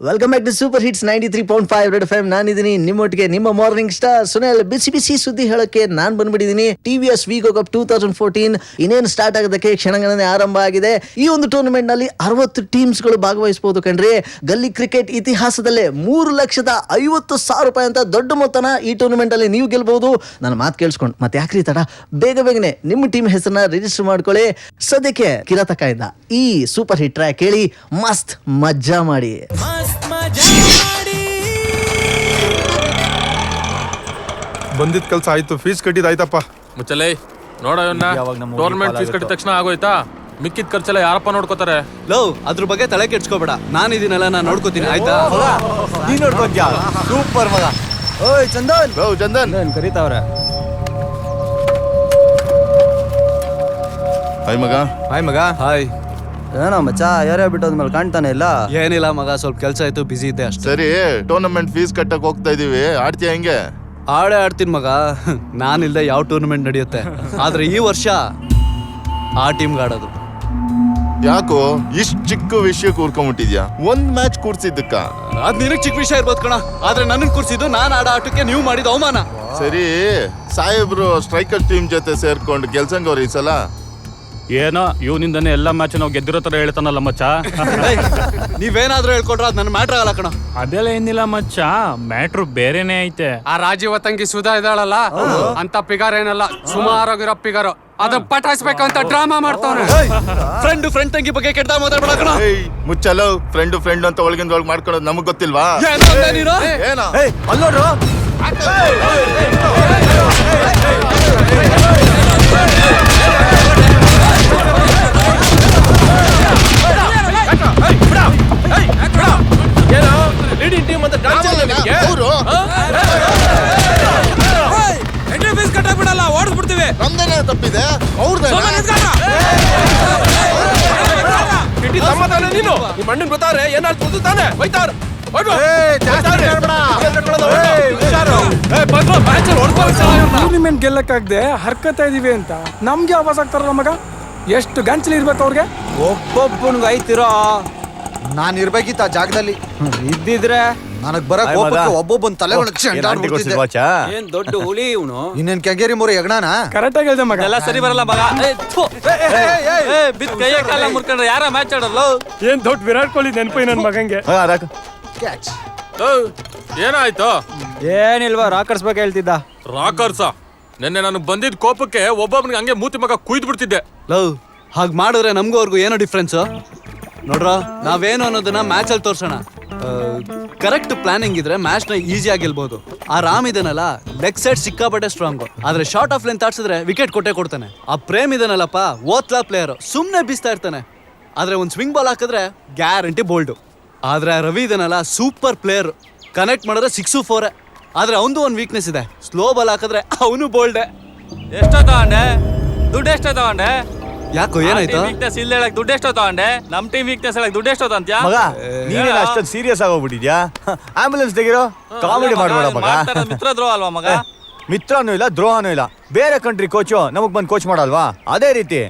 Welcome back to super hits 93.5 red FM. ನಾನಿದ್ದೀನಿ ನಿಮ್ಮೊಟ್ಟಿಗೆ ನಿಮ್ಮ ಮಾರ್ನಿಂಗ್ ಸ್ಟಾರ್ ಸುನಿಲ್. ಬಿಸಿ ಬಿಸಿ ಸುದ್ದಿ ಹೇಳಕ್ಕೆ ನಾನ್ ಬಂದ್ಬಿಟ್ಟಿದ್ದೀನಿ. TVS ವಿಗೋ ಕಪ್ 2014 ಇನ್ನೇನು ಸ್ಟಾರ್ಟ್ ಆಗೋದಕ್ಕೆ ಕ್ಷಣಗಣನೆ ಆರಂಭ ಆಗಿದೆ. ಈ ಒಂದು ಟೂರ್ನಮೆಂಟ್ ನಲ್ಲಿ 60 ಟೀಮ್ಸ್ ಗಳು ಭಾಗವಹಿಸಬಹುದು ಕಣ್ರಿ. ಗಲ್ಲಿ ಕ್ರಿಕೆಟ್ ಇತಿಹಾಸದಲ್ಲೇ 3,50,000 ಅಂತ ದೊಡ್ಡ ಮೊತ್ತನ ಈ ಟೂರ್ನಮೆಂಟ್ ಅಲ್ಲಿ ನೀವು ಗೆಲ್ಬಹುದು. ನನ್ನ ಮಾತು ಕೇಳಿಸ್ಕೊಂಡು ಮತ್ತೆ ಯಾಕ್ರಿ ತಡ, ಬೇಗನೆ ನಿಮ್ಮ ಟೀಮ್ ಹೆಸರನ್ನ ರಿಜಿಸ್ಟರ್ ಮಾಡ್ಕೊಳ್ಳಿ. ಸದ್ಯಕ್ಕೆ ಕಿರಾತಕ ಇದ್ದ ಈ ಸೂಪರ್ ಹಿಟ್ ಟ್ರ್ಯಾಕ್ ಕೇಳಿ ಮಸ್ತ್ ಮಜ್ಜಾ ಮಾಡಿ. ಬಂದಿದ್ ಕೆಲ್ಸ ಆಯ್ತು, ಫೀಸ್ ಕಟ್ಟಿದಾಯ್ತಪ್ಪ. ಮುಚ್ಚಲೇ ನೋಡ ಟೂರ್ನಮೆಂಟ್ ಫೀಸ್ ಕಟ್ಟಿದ ತಕ್ಷಣ ಆಗೋಯ್ತಾ? ಮಿಕ್ಕಿದ ಖರ್ಚೆಲ್ಲ ಯಾರಪ್ಪ ನೋಡ್ಕೋತಾರೆ? ಲವ್ ಅದ್ರ ಬಗ್ಗೆ ತಲೆ ಕೆಡ್ಸ್ಕೋಬೇಡ, ನಾನಿದ್ದೀನಲ್ಲ, ನಾನು ನೋಡ್ಕೋತೀನಿ ಆಯ್ತಾ? ನೀನ್ ನೋಡ್ಕೊಂಡ್ಯಾ? ಸೂಪರ್ ಮಗ. ಓಯ್ ಚಂದನ್, ಚಂದನ್ ಕರೀತಾವ್ರೆ. ಹಾಯ್ ಮಗ. ಹಾಯ್ ಮಗ. ಹಾಯ್. ಏನೋ ಮಚ್ಚ ಯಾರೇ ಬಿಟ್ಟೋದ್ಮೇಲೆ ಕಾಣ್ತಾನೆ ಇಲ್ಲ. ಏನಿಲ್ಲ ಮಗ, ಸ್ವಲ್ಪ ಕೆಲಸ ಆಯ್ತು, ಬಿಸಿ ಇದ್ದೆ ಅಷ್ಟೇ. ಸರಿ, ಟೂರ್ನಮೆಂಟ್ ಫೀಸ್ ಕಟ್ಟಕ್ ಹೋಗ್ತಾ ಇದೀವಿ, ಆಡ್ತೀಯ ಹೆಂಗೆ? ಆಡ್ತೀನಿ ಮಗ, ನಾನಿಲ್ದೆ ಯಾವ ಟೂರ್ನಮೆಂಟ್ ನಡೆಯುತ್ತೆ. ಆದ್ರೆ ಈ ವರ್ಷ ಆ ಟೀಮ್ಗೆ ಆಡೋದು. ಯಾಕೋ ಇಷ್ಟ್ ಚಿಕ್ಕ ವಿಷಯ ಕೂರ್ಕೊಂಡ್ಬಿಟ್ಟಿದ್ಯಾ? ಒಂದ್ ಮ್ಯಾಚ್ ಕೂರ್ಸಿದ್ದಕ್ಕ ಅದ್ ನಿನಗ್ ಚಿಕ್ಕ ವಿಷಯ ಇರ್ಬೋದು ಕಣ, ಆದ್ರೆ ನನ್ನನ್ ಕೂರ್ಸಿದ್ದು ನಾನ್ ಆಡೋ ಆಟಕ್ಕೆ ನೀವು ಮಾಡಿದ ಅವಮಾನ. ಸರಿ, ಸಾಹೇಬ್ರು ಸ್ಟ್ರೈಕರ್ ಟೀಮ್ ಜೊತೆ ಸೇರ್ಕೊಂಡು ಗೆಲ್ಸಂಗವ್ರು ಈ ಸಲ. ಏನೋ ಇವನಿಂದನೇ ಎಲ್ಲಾ ಮ್ಯಾಚ್ ನಾವು ಗೆದ್ದಿರೋ ತರ ಹೇಳ್ತಾನಲ್ಲ ಮಚ್ಚ. ನೀವೇನಾದ್ರೂ ಹೇಳ್ಕೊಂಡ್ರೆ ಅದ್ ನನ್ ಮ್ಯಾಟ್ರ್ ಆಗಲ್ಲ ಕಣ. ಅದೆಲ್ಲ ಏನಿಲ್ಲ ಮಚ್ಚ, ಮ್ಯಾಟ್ರು ಬೇರೆನೇ ಐತೆ. ಆ ರಾಜೀವ ತಂಗಿ ಸುಧಾ ಇದ್ದಾಳಲ್ಲ, ಅಂತ ಪಿಗಾರ ಏನಲ್ಲ, ಸುಮಾರಾಗಿರೋ ಪಿಗಾರು. ಅದ ಪಟಾಯಿಸ್ಬೇಕು ಅಂತ ಡ್ರಾಮಾ ಮಾಡ್ತಾವ್ರೆ. ಫ್ರೆಂಡ್ ತಂಗಿ ಬಗ್ಗೆ ಕೆಟ್ಟ ಮಾತಾಡ್ಬೇಡ ಕಣ. ಮುಚ್ಚಲು ಫ್ರೆಂಡ್ ಅಂತ ಒಳಗಿಂದ ಒಳಗೆ ಮಾಡ್ಕೊಳ್ಳೋದು ನಮಗ್ ಗೊತ್ತಿಲ್ವಾ? ಏನೋ ಅಲ್ಲೋಡ್ರು. ಕಟ್ಟಾಕ್ಬಿಡಲ್ಲ, ಓಡಿಸ್ಬಿಡ್ತೀವಿ. ನಮ್ದೇನೆ ತಪ್ಪಿದೆ, ಅವ್ರದ್ದು. ನೀನು ನಿಮ್ಮ ಅಣ್ಣನ್ ಗೊತ್ತಾದ್ರೆ ಏನಾದ್ರು ತಾನೆ ಹೋಯ್ತಾರ. ಟೂರ್ನಿಮೆಂಟ್ ಗೆಲ್ಲಕ್ಕಾಗದೆ ಹರ್ಕತಾ ಇದೀವಿ ಅಂತ ನಮ್ಗೆ ಆವಾಜ್ ಆಗ್ತಾರಲ್ಲ ಮಗ. ಎಷ್ಟು ಗಂಚಲಿ ಇರ್ಬೇಕು ಅವ್ರಿಗೆ? ಒಬ್ಬೊಬ್ಬನಿಗೆ ಐತಿರೋ. ನಾನು ಇರ್ಬೇಕಿತ್ತ ಜಾಗದಲ್ಲಿ ಇದ್ದಿದ್ರೆ ನನಗ್ ಬರ ಒಬ್ಬೊಬ್ಬನ್ ತಲೆ ಏನ್ ದೊಡ್ಡ ಹುಲಿ ಇವನು. ಇನ್ನೇನ್ ಕೆಂಗೇರಿ ಮೂರು ಯಜ್ಞಾನ ಕರೆಕ್ಟ್ ಆಗಿ ಹೇಳ್ದೆ ಮಗ. ಎಲ್ಲ ಸರಿ ಬರಲ್ಲ ಮಗ. ಬಿತ್ ಕೈಯ ಕಾಲ ಮುರ್ಕೊಂಡ್ರೆ ಯಾರ ಮ್ಯಾಚ್ ಆಡಲ್ಲ. ಏನ್ ದೊಡ್ಡ ವಿರಾಟ್ ಕೊಹ್ಲಿ ನೆನಪು ನನ್ ಮಗಂಗೆ. ಏನಾಯ್ತು? ಏನಿಲ್ವಾ, ರಾಕರ್ಸ್ ಬಗ್ಗೆ ಹೇಳ್ತಿದ್ದ. ರಾಕರ್ಸ ನಿನ್ನೆ ನನಗೆ ಬಂದಿದ್ ಕೋಪಕ್ಕೆ ಒಬ್ಬೊಬ್ನಿಗೆ ಹಂಗೆ ಮೂತಿ ಮಗ ಕುಯ್ದು ಬಿಡ್ತಿದ್ದೆ. ಲವ್ ಹಾಗ್ ಮಾಡಿದ್ರೆ ನಮ್ಗೂ ಅವ್ರಿಗೂ ಏನೋ ಡಿಫ್ರೆನ್ಸ್ ನೋಡ್ರ. ನಾವೇನು ಅನ್ನೋದನ್ನ ಮ್ಯಾಚ್ ಅಲ್ಲಿ ತೋರ್ಸೋಣ. ಕರೆಕ್ಟ್ ಪ್ಲಾನಿಂಗ್ ಇದ್ರೆ ಮ್ಯಾಚ್ ನ ಈಸಿಯಾಗಿ ಗೆಲ್ಬಹುದು. ಆ ರಾಮ್ ಇದನ್ನಲ್ಲ, ಲೆಗ್ ಸೈಡ್ ಸಿಕ್ಕಾಪಟ್ಟೆ ಸ್ಟ್ರಾಂಗ್, ಆದ್ರೆ ಶಾರ್ಟ್ ಆಫ್ ಲೆಂತ್ ಆಡ್ಸಿದ್ರೆ ವಿಕೆಟ್ ಕೊಡ್ತಾನೆ. ಆ ಪ್ರೇಮ್ ಇದನ್ನಲ್ಲಪ್ಪ, ಓತ್ಲಾ ಪ್ಲೇಯರ್, ಸುಮ್ನೆ ಬೀಸ್ತಾ ಇರ್ತಾನೆ, ಆದ್ರೆ ಒಂದ್ ಸ್ವಿಂಗ್ ಬಾಲ್ ಹಾಕಿದ್ರೆ ಗ್ಯಾರಂಟಿ ಬೋಲ್ಡ್. ಆದ್ರೆ ರವಿ ಇದನ್ನಲ್ಲ, ಸೂಪರ್ ಪ್ಲೇಯರ್, ಕನೆಕ್ಟ್ ಮಾಡಿದ್ರೆ 6 4. ಆದ್ರೆ ಅವನು ಒಂದ್ ವೀಕ್ನೆಸ್ ಇದೆ, ಸ್ಲೋ ಬಾಲ್ ಹಾಕಿದ್ರೆ ಅವನು ಬೋಲ್ಡ್. ಎಷ್ಟೋ ತಗೊಂಡೆ ದುಡ್ಡು? ಎಷ್ಟೋ ತಗೊಂಡೆ? ಯಾಕೋ ಏನಾಯ್ತು? ವೀಕ್ನೆಸ್ ಇಲ್ಲ ಹೇಳಕ್ ದುಡ್ಡು ಎಷ್ಟೋ ತಗೊಂಡೆ? ನಮ್ ಟೀಮ್ ವೀಕ್ನೆಸ್ ಹೇಳಕ್ ದುಡ್ಡು ಎಷ್ಟೋ ಅಂತ್ಯಾ? ಮಗ ನೀನೇನು ಅಷ್ಟೊಂದು ಸೀರಿಯಸ್ ಆಗೋಗ್ಬಿಟ್ಟಿದ್ಯಾ? ಆಂಬುಲೆನ್ಸ್ ತೆಗಿರೋ, ಕಾಮಿಡಿ ಮಾಡ್ಬೇಡ ಮಗ. ಮಿತ್ರ ದ್ರೋಹ ಅಲ್ವಾ ಮಗ? ಮಿತ್ರನೂ ಇಲ್ಲ, ದ್ರೋಹನೂ ಇಲ್ಲ. ಬೇರೆ ಕಂಟ್ರಿ ಕೋಚು ನಮಗ್ ಬಂದು ಕೋಚ್ ಮಾಡಲ್ವಾ? ಅದೇ ರೀತಿ